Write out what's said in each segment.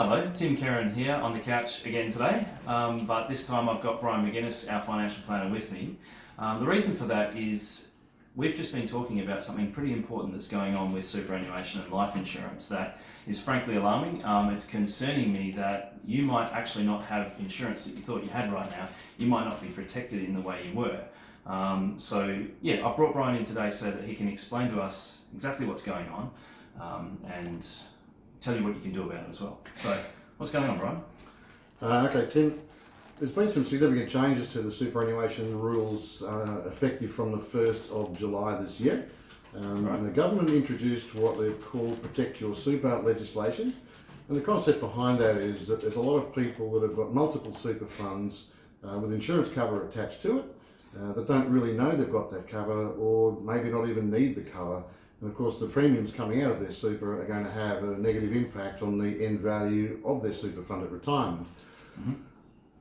Hello, Tim Kerin here on the couch again today, but this time I've got Bryan McGuinness, our financial planner, with me. The reason for that is we've just been talking about something pretty important that's going on with superannuation and life insurance that is frankly alarming. It's concerning me that you might actually not have insurance that you thought you had right now. You might not be protected in the way you were. I've brought Bryan in today so that he can explain to us exactly what's going on and tell you what you can do about it as well. So, what's going on, Bryan? Okay, Tim. There's been some significant changes to the superannuation rules effective from the 1st of July this year. And the government introduced what they've called Protect Your Super legislation. And the concept behind that is that there's a lot of people that have got multiple super funds with insurance cover attached to it that don't really know they've got that cover or maybe not even need the cover. And of course the premiums coming out of their super are going to have a negative impact on the end value of their super fund at retirement. Mm-hmm.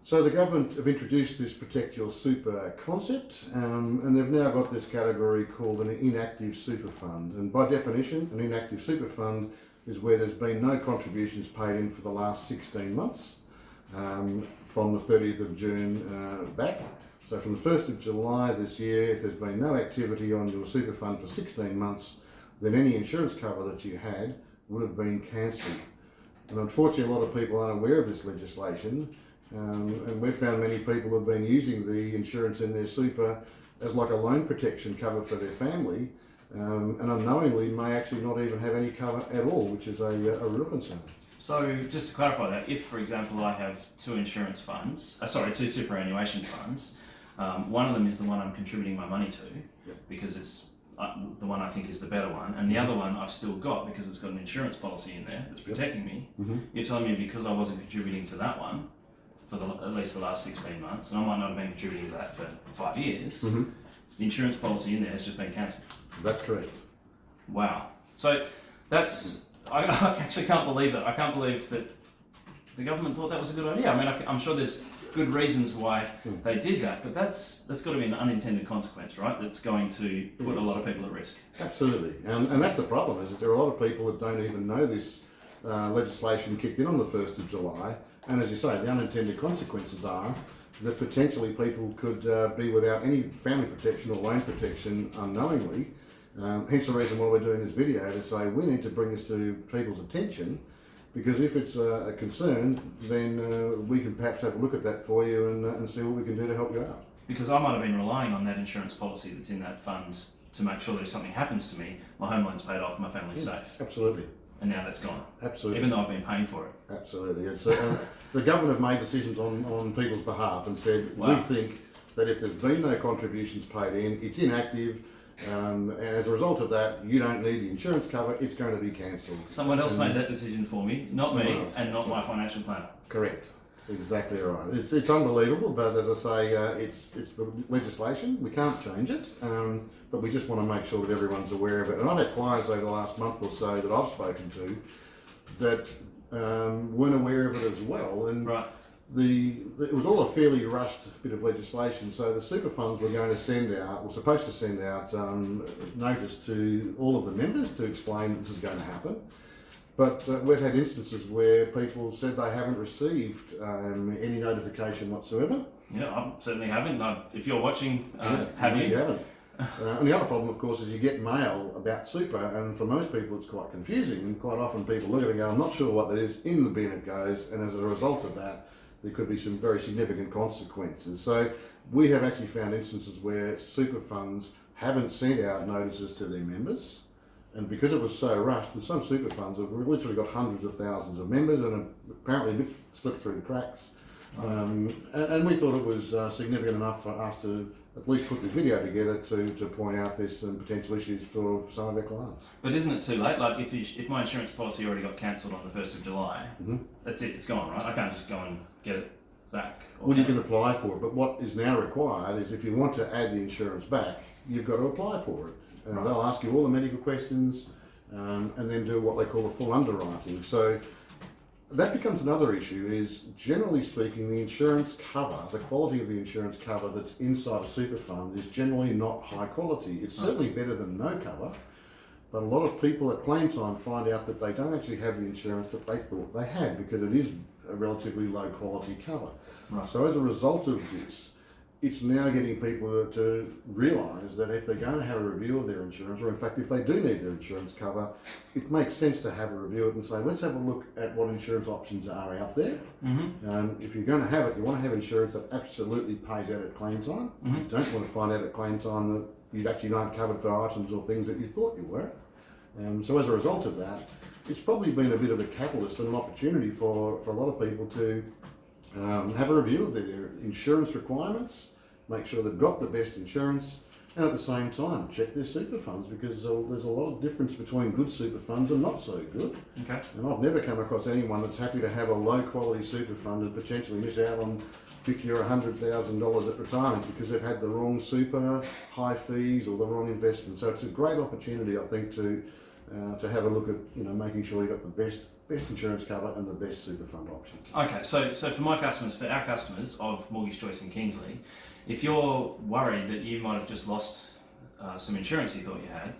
So the government have introduced this Protect Your Super concept and they've now got this category called an inactive super fund. And by definition, an inactive super fund is where there's been no contributions paid in for the last 16 months from the 30th of June back. So from the 1st of July this year, if there's been no activity on your super fund for 16 months, then any insurance cover that you had would have been cancelled. And unfortunately, a lot of people aren't aware of this legislation, and we've found many people have been using the insurance in their super as like a loan protection cover for their family, and unknowingly may actually not even have any cover at all, which is a real concern. So, just to clarify that, if, for example, I have two superannuation funds, one of them is the one I'm contributing my money to, because it's the one I think is the better one, and the other one I've still got because it's got an insurance policy in there that's protecting me. Mm-hmm. You're telling me because I wasn't contributing to that one for at least the last 16 months, and I might not have been contributing to that for 5 years, mm-hmm. The insurance policy in there has just been cancelled. That's correct. Wow. So that's, I actually can't believe it. I can't believe that the government thought that was a good idea. I mean, I'm sure there's good reasons why they did that, but that's got to be an unintended consequence, right? That's going to put a lot of people at risk. Absolutely, and that's the problem, is that there are a lot of people that don't even know this legislation kicked in on the 1st of July, and as you say, the unintended consequences are that potentially people could be without any family protection or loan protection unknowingly. Hence the reason why we're doing this video, to say we need to bring this to people's attention, because if it's a concern, then we can perhaps have a look at that for you and see what we can do to help you out. Because I might have been relying on that insurance policy that's in that fund to make sure that if something happens to me, my home loan's paid off, my family's safe. Absolutely. And now that's gone. Absolutely. Even though I've been paying for it. Absolutely. It's, the government have made decisions on people's behalf and said, wow, we think that if there's been no contributions paid in, it's inactive, and as a result of that, you don't need the insurance cover, it's going to be cancelled. Someone else made that decision for me, not me, and not my financial planner. Correct. Exactly right. It's unbelievable, but as I say, it's the legislation. We can't change it, but we just want to make sure that everyone's aware of it. And I've had clients over the last month or so that I've spoken to that weren't aware of it as well. And right. It was all a fairly rushed bit of legislation. So the super funds were supposed to send out notice to all of the members to explain this is going to happen. But we've had instances where people said they haven't received any notification whatsoever. Yeah, I certainly haven't. If you're watching, have you? You haven't. And the other problem, of course, is you get mail about super, and for most people it's quite confusing. And quite often people look at it and go, I'm not sure what that is, in the bin it goes, and as a result of that, there could be some very significant consequences. So we have actually found instances where super funds haven't sent out notices to their members. And because it was so rushed, and some super funds have literally got hundreds of thousands of members and have apparently a bit slipped through the cracks. And we thought it was significant enough for us to at least put the video together to point out there's some potential issues for some of our clients. But isn't it too late? Like if my insurance policy already got cancelled on the 1st of July, mm-hmm. That's it, it's gone, right? I can't just go and get it back. Well, you can apply for it, but what is now required is if you want to add the insurance back, you've got to apply for it. Right. They'll ask you all the medical questions and then do what they call a full underwriting. So that becomes another issue, is generally speaking, the insurance cover, the quality of the insurance cover that's inside a super fund is generally not high quality. It's certainly better than no cover, But a lot of people at claim time find out that they don't actually have the insurance that they thought they had, because it is a relatively low quality cover. Right. So as a result of this, it's now getting people to realise that if they're going to have a review of their insurance, or in fact if they do need their insurance cover, it makes sense to have a review of it and say, let's have a look at what insurance options are out there. If you're going to have it, you want to have insurance that absolutely pays out at claim time. You don't want to find out at claim time that you actually aren't covered for items or things that you thought you were. So as a result of that, it's probably been a bit of a catalyst and an opportunity for a lot of people to have a review of their insurance requirements, make sure they've got the best insurance, and at the same time check their super funds, because there's a lot of difference between good super funds and not so good. Okay. And I've never come across anyone that's happy to have a low quality super fund and potentially miss out on $50,000 or $100,000 at retirement because they've had the wrong super, high fees, or the wrong investment. So it's a great opportunity, I think, to have a look at making sure you've got the best insurance cover and the best super fund options. Okay, so for my customers, for our customers of Mortgage Choice in Kingsley, if you're worried that you might have just lost some insurance you thought you had,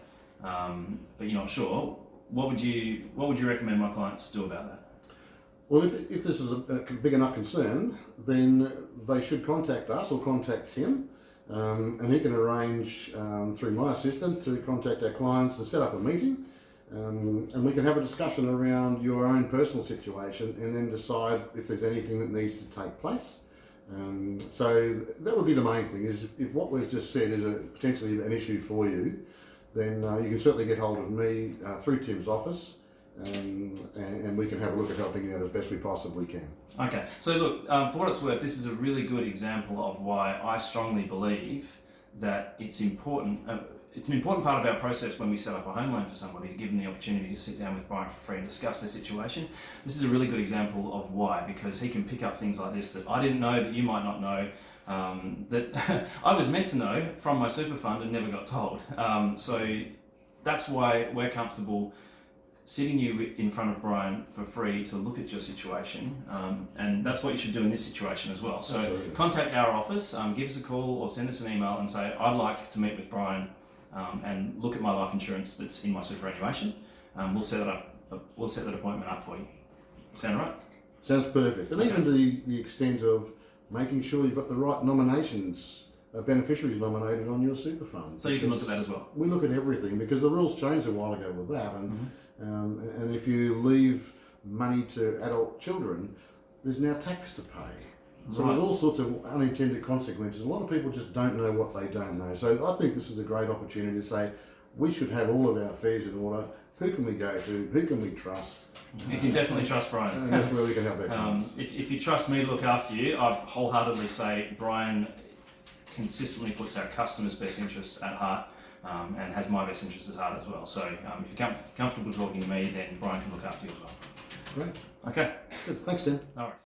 but you're not sure, what would you recommend my clients do about that? Well, if this is a big enough concern, then they should contact us or contact Tim, and he can arrange through my assistant to contact our clients and set up a meeting, and we can have a discussion around your own personal situation and then decide if there's anything that needs to take place. So that would be the main thing, is if what we've just said is potentially an issue for you, then you can certainly get hold of me through Tim's office, and we can have a look at helping you out as best we possibly can. Okay, so look, for what it's worth, this is a really good example of why I strongly believe that it's important. It's an important part of our process when we set up a home loan for somebody, to give them the opportunity to sit down with Bryan for free and discuss their situation. This is a really good example of why, because he can pick up things like this that I didn't know, that you might not know, that I was meant to know from my super fund and never got told. So that's why we're comfortable sitting you in front of Bryan for free to look at your situation, and that's what you should do in this situation as well. So absolutely. Contact our office, give us a call or send us an email and say, I'd like to meet with Bryan and look at my life insurance that's in my superannuation. We'll set that appointment up for you. Sound right? Sounds perfect. And even to the extent of making sure you've got the right nominations, beneficiaries nominated on your super fund. So you can look at that as well. We look at everything, because the rules changed a while ago with that, and if you leave money to adult children, there's now tax to pay. So there's all sorts of unintended consequences. A lot of people just don't know what they don't know. So I think this is a great opportunity to say, we should have all of our affairs in order. Who can we go to? Who can we trust? You can definitely trust Bryan. And that's where we can help our clients. If you trust me to look after you, I'd wholeheartedly say Bryan consistently puts our customers' best interests at heart, and has my best interests at heart as well. So if you're comfortable talking to me, then Bryan can look after you as well. Great. Okay. Good. Thanks, Tim. All right.